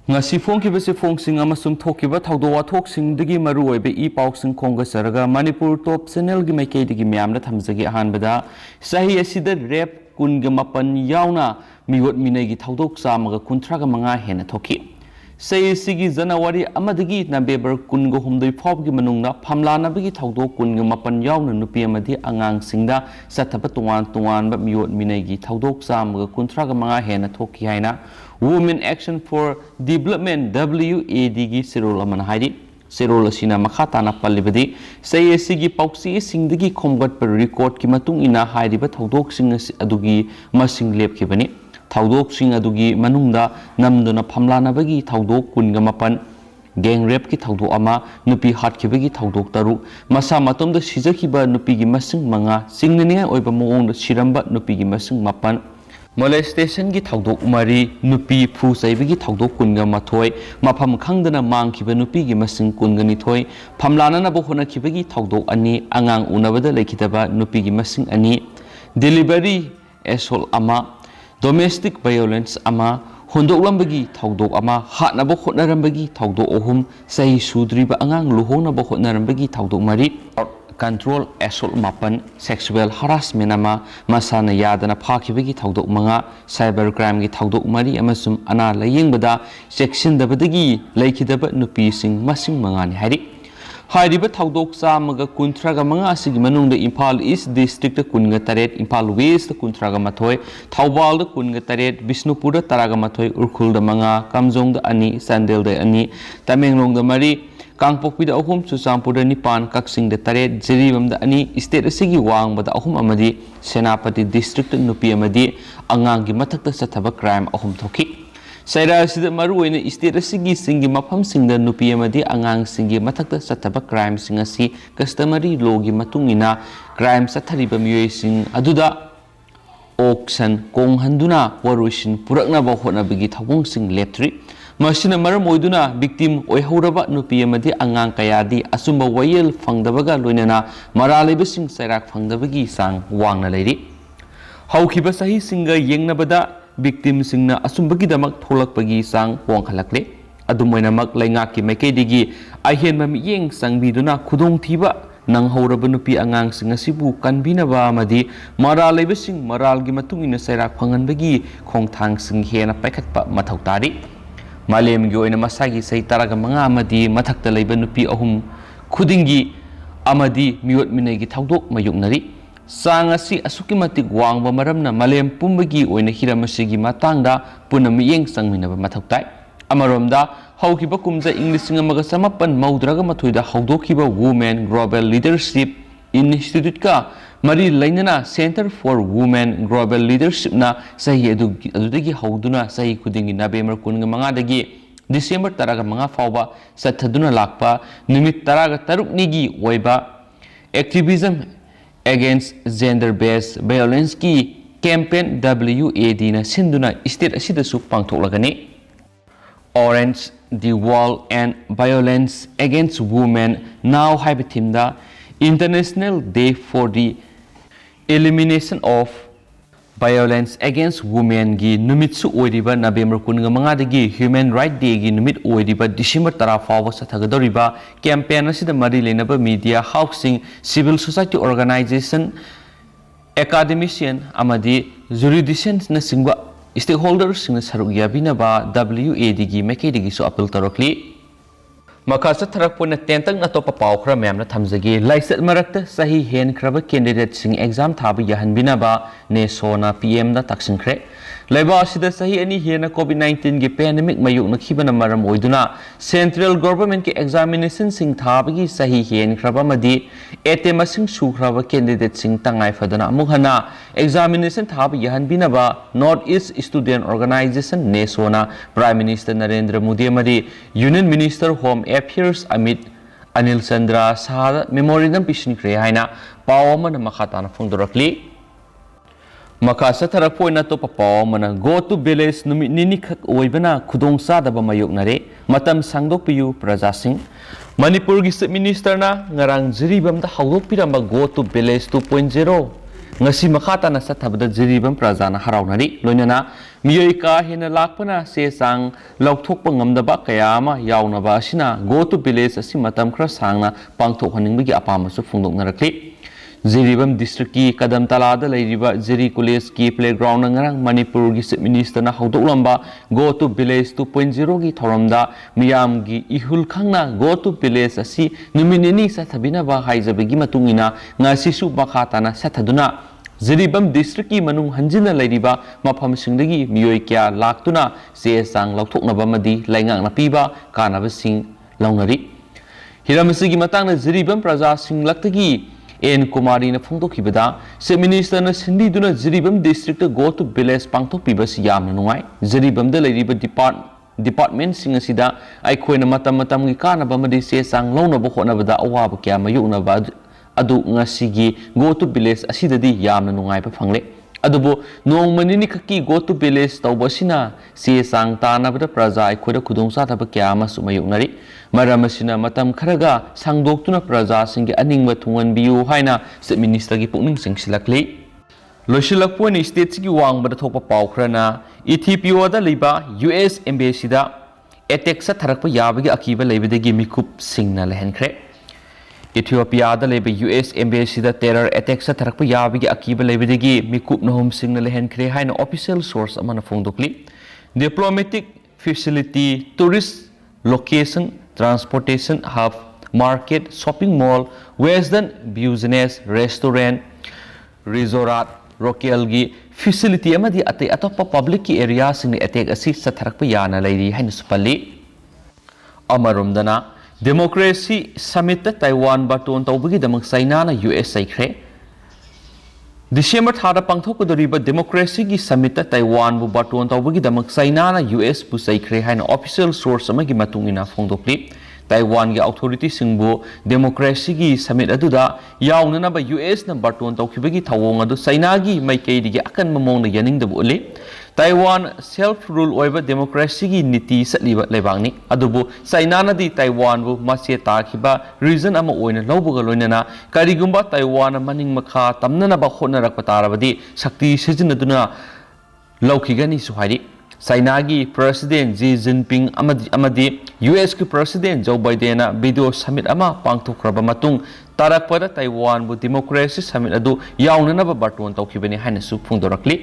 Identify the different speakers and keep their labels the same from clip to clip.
Speaker 1: ngasi phongkibase phongsing amasum thokiba thawdo wathoksingdagi maruoibe I pausing khongasaraga Manipur top channel gi maikeidigi myamna thamjagi ahanbada sahi asida rap kunga mapan yauna miwot minegi thawdok samaga kuntraga manga hena thoki sei sigi January amadagi November kunga humdoi phobgi manungna phamlanabagi thawdok kunga mapan yauna nupi amadi angang singda sathaba tungan ba miwot minegi thawdok samaga kuntraga manga hena thoki haina Women Action for Development WAD gi sirol amana haidi sirol asina makhatana pallibadi sayesi gi pauksi singdagi khomgat per record ki matung ina hairiba thodok sing adugi masing lepkhibani thodok sing adugi manungda namduna phamlanabagi thodok kunga mapan gang rape ki thodok ama nupi hatkibagi thodok taru masa matomda sijakhiba nupi gi masing manga singnini oiba moongda siramba nupi gi masing mapan molestation gi thawdok mari nupi phu saibigi thawdok kunga mathoi mafam khangdana mangkhiba nupi gi masing kunga ni thoi phamlana na bohona khibagi thawdok ani angang unabada lekhitaba nupi gi masing ani delivery assault ama domestic violence ama hondoklambagi thawdok ama hatnaba khotnarambagi thawdok ohum sahi sudriba angang luhona ba khotnarambagi thawdok mari control assault mapan sexual harassment ama masana yadana phakibagi thawdok manga cyber crime gi thawdok mari amasum ana layengbada sectiondabadagi lekhidaba nupi sing masing manga ni hari hairiba thawdok chamaga kuntraga manga asigi manungda Imphal East district kunga taret Imphal West kuntraga mathoi Thawbal da kunga taret Bisnupur da taraga mathoi Urkhul da manga Kamjong da ani Sandel da ani Tamenglong da mari Kangpokpi da ahum Chuchampur da nipan Kaksing da taret Jiribam da ani state asigi wang bada ahum amadi Senapati district nupi amadi angang gi mathakta sathaba crime ahum thoki saira sida maru oina state asigi singi mafam singda nupi amadi angang singi mathakta sathaba crime sing asi customary law gi matungina crime sathariba miyoi sing aduda auction kongnaduna warusin purakna ba hotnabagi thawong sing leptri masina maram oiduna victim oihoraba nupi amadi angang kayadi asumba wayel fangdabaga loinana maraleba sing sairak fangdabagi sang wangna leiri haukiba sahi singa yengnabada victim singna asumbagi damak tholakpagi sang wangkhalakle adumoinamak laingaki maikeidigi ahenma miyeng sangbiduna khudong thiba nang hauraba nupi angang sing asibu kanbinaba amadi maraleba sing maralgi matungina sairak phanganbagi khongthang sing hena paikhatpa mathau tari Malemgi oina masagi sai taraga manga amadi mathakta leiba nupi ahum khudingi amadi miwot minegi thawdok mayuknari sang asi asuki matik wangba maramna malem pumbagi oina hiramasigi matangda punam yeng sangminaba mathaktai amaromda haukiba kumja English ngamaga samapan maudraga mathoida hawdokhiba Women Global Leadership Institute ka Mari Lainana Center for Women Global Leadership na sahi adudagi hauduna sahi kudingi November kunga manga dagi December taraga manga fawba sathaduna lakpa numit taraga taruk nigi oiba activism against gender based violence ki campaign WAD na sinduna state asida su pangthoklagani Orange the Wall and Violence Against Women now haibathimda International Day for the Elimination of Violence Against Women gi numitsu oiriba November kunga manga dagi Human Right Day gi numit oiriba December tara fawba sathagadoriba campaign asida mari lenaba media housing civil society organization academician amadi jurisdictions na singba stakeholders sing saruk yabinaba WAD gi maikeidigi so appeal tarokli Makasa tharakpona tentang atopa pawkhra memna thamjagi laisat marakta sahi hen khraba candidate sing exam thaba yahanbinaba ne sona PM da taksingkhre laiba asida sahi ani hena COVID-19 gi pandemic mayuk nakhibana maram oiduna central government ki examination sing thabagi sahi hen khraba madi atm sing sukhraba candidate sing tangai fadana amuhana examination thaba yahanbinaba North East Student Organization ne sona Prime Minister Narendra Modi amadi Union Minister Home Affairs Amit Anil Chandra Saha memorandum pishinkre haina pawamana makhatana phongdorakli Makasa tharakpoina to pawamana go to village numit nini khak oibana khudong sadaba mayoknare matam sangdokpiyu praja sing Manipur gi Minister na ngarang jiribam da hawdokpiramba go to village 2.0 ngasi makata na chathabada jiribam prajana haraunari loinana miyoi ka hena lakpana se sang lauthokpa ngamdaba kaya ama yaunaba asina go to village asi matam khra sangna pangthokhaningbagi apamasu phungdoknarakli Jiribam district ki kadam talada lairiba Jiri college ki playground ngarang Manipur gi chief minister na haudolamba go to village 2.0 gi thoramda miyam gi ihul khangna go to village asi numinini sathabina ba haijabegi matungina ngasi su bakata na sathaduna Jiribam district ki manung hanjina lairiba mafam singdagi miyoi kya laktuna se sang lauthoknaba madi laingang na piba kanaba sing launari hiramasi gi matang na Jiribam praja sing laktagi En Kumari na phungtok kibada se minister na sindi duna Jiribam district go to village pangtok pibas yam na nungai Jiribam da lairiba department sing asida ai khoina matam gi kana ba madi se sang launa bo khona bada awaba kya mayuna ba adu ngasigi go to village asida di yam na nungai pa phangle adubo nong manini khaki go to village tawbasina se sang tana bada praja ai khoida khudong sa thaba kya ma sumayunari Maramasina matam kharaga sangdoktuna praja singi aningba thungan biu haina state minister gi pukning singsilakli loshilakponi state gi wangbada thokpa pawkhrana Ethiopia da liba US embassy da attack sa tharakpa yabagi akiba leibedagi mikup singna lehenkhre Ethiopia da liba US embassy da terror attack sa tharakpa yabagi akiba leibedagi mikup nahum singna lehenkhre haina official source amana phongdokli diplomatic facility tourist location transportation hub, market, shopping mall, western business, restaurant, resort, rokelgi, facility amadi ate atopa public area singni attack asi satharakpa yana lairi haina supali amarumdana democracy summit Taiwan baton tawbagi damak China na US saikre December thada pangthokadoriba democracy gi summit Taiwan bu baton tawbagi damak China na US bu saikre haina official source amagi matungina phongdokli Taiwan gi authority singbu democracy gi summit aduda yaunana ba US na baton tawkhibagi thawong adu China gi maikei digi akan mamong na yaning da buli Taiwan self rule oiba democracy gi niti satliba lebangni adubu China na di Taiwan bu masye takhiba reason ama oina lawbuga loinana karigumba Taiwan maning makha tamnana ba khona rakpatarabadi shakti sijinaduna lawkhigani suhari China gi president Xi Jinping amadi US ki president Joe Biden na video summit ama pangthokraba matung tarakpada Taiwan bu democracy summit adu yaunana ba baton tawkhibani haina su phungdorakli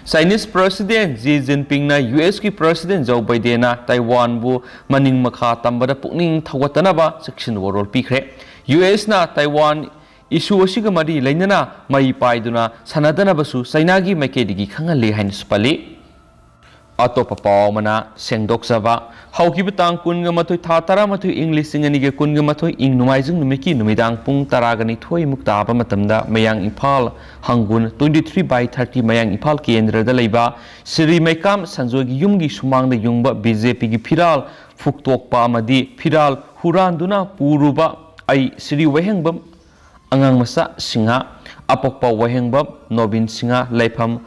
Speaker 1: Chinese president Xi Jinping na US ki president Joe Biden na Taiwan bu maning makha tambada pukning thawatana ba section warol pikre US na Taiwan issue asiga mari lainana mai paiduna sanadana basu China gi maikedi gi khangali haina supali Atopa pawmana sengdok saba haukiba tang kunga mathoi tha tara mathoi English singani ge kunga mathoi ing numaijung numiki numidang pung taragani thoi mukta ba matamda mayang Imphal hangun 23/30 mayang Imphal kendra da leiba Sri Maikam Sanjogi yumgi sumang da yungba BJP gi phiral fuktokpa amadi phiral huranduna puruba ai Sri Wahengbam angang masa singa apokpa Wahengbam Nobin singa leifam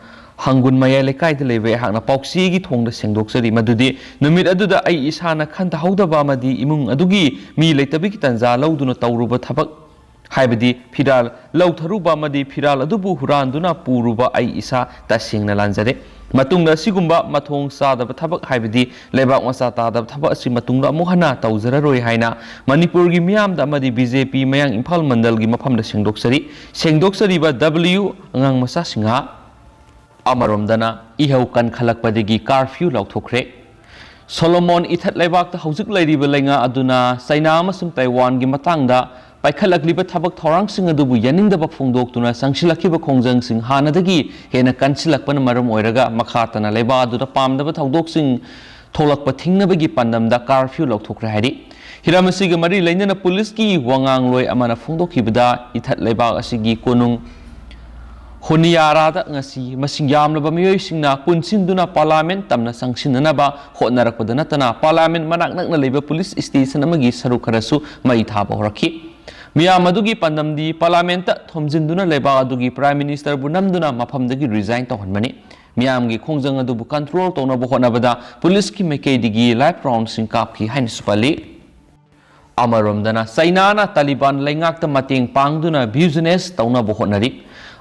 Speaker 1: Hangun maya lekai de lebe hakna pauksi gi thongda sengdoksari madudi numit aduda ai isana khanta haudaba madi imung adugi mi leitabi ki tanja lauduna tawruba thabak haibadi phiral lautharuba madi phiral adubu huranduna puruba ai isa tasingna lanjare matungda sigumba mathong sadaba thabak haibadi lebak masa tadaba thabak asi matungda amuhana tawjararoi haina Manipur gi miyamda madi BJP mayang Imphal mandal gi mafamda sengdoksari ba W angang masa singa Amaromdana ihau kan khalakpadagi curfew lauthokre Solomon ithat laibak ta haujik lairiba lenga aduna China amasung Taiwan gi matangda paikhalakliba thabak thorang sing adubu yaningdaba phongdoktuna sangsilakiba khongjang sing hanadagi hena kansilakpana maram oiraga makhatana laiba aduda pamdaba thaudok sing tholakpa thingnabagi pandamda curfew lauthokre hari hiramasiga mari lainana police ki wangang loi amana phongdokhibada ithat laibak asigi konung Honiyarada ngasi masing yamlaba miyoi singna punsinduna parliament tamna sangsinanaba hotnarakpada natana parliament manak nakna leiba police station amagi saruk kharasu mai thaba horakhi miyam adugi pandamdi parliament ta thomjinduna leiba adugi prime minister bu namduna mafamdagi resign tawhanmani miyam gi khongjang adubu control tawna bo hotnabada police ki mekei digi live round sing kapki hain supali Amaromdana China na Taliban laingak ta mateng pangduna business tawna bo hotnari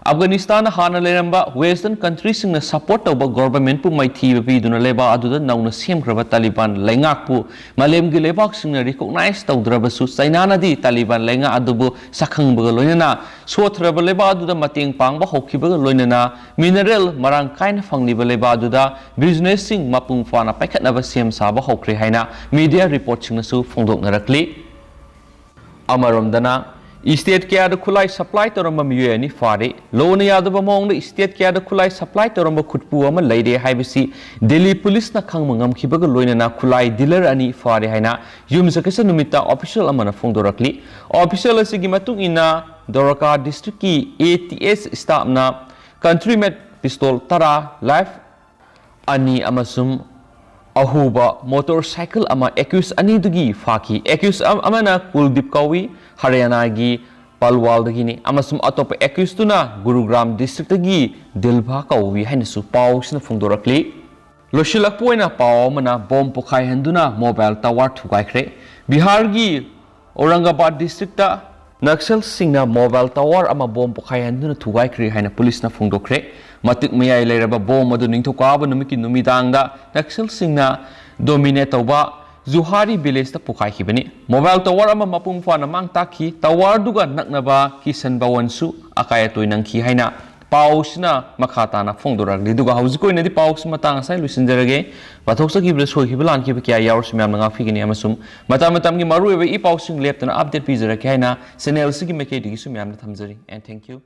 Speaker 1: Afghanistan hana leramba western countries sing na support tawba government pu maithi bi duna leba aduda nauna semkraba Taliban laingak pu malem gi lebak sing na recognize tawdraba su China na di Taliban lainga adubu sakhang ba loinana sotraba leba aduda mateng pangba hokhiba loinana mineral marang kaina phangni ba leba aduda business sing mapung fana paikhatna ba sem saba hokre haina media report sing na su phongdok narakli Amaramdana State kaya da kulai supply toramba miye ni fare lona yadaba mong state kaya da kulai supply toramba khutpu ama leide haibisi Delhi police na khangma ngamkhibaga loina na kulai dealer ani fare haina yumjakasa numita official amana phongdorakli official asigi matung ina Doraka district ki ATS staff na country made pistol tara life ani amasum ahuba motorcycle ama accused ani dugi faki accused amana Kuldip Kawi Haryana gi Palwal dagi ni amasum atop accused tuna Gurugram district gi Dilbha Kawi hainasu paw sina phongdorakli loshilak poina paw mana bom Pukhaihanduna mobile tower thugaikre Bihar gi Aurangabad district ta Naxal singna mobile tower ama bom Pukhaihanduna thugaikre haina police na phongdokre matik mayai leiraba bom adu ningthokaba numiki numidangda Naxal singna dominate tawba Zuhari village ta pukai hibani mobile tower ama mapung fana mang takhi tower duga naknaba kisan bawansu akaya toinang khi haina pausna makhata na phongdorak liduga hauzikoi nadi paus matang sai lusinjarage pathoksa ki bresoi hibalan ki kya yaur simyam nga figini amasum matam gi maru ebe I pausing leptana update pizara haina channel sigi meke digi sumyam na thamjari and thank you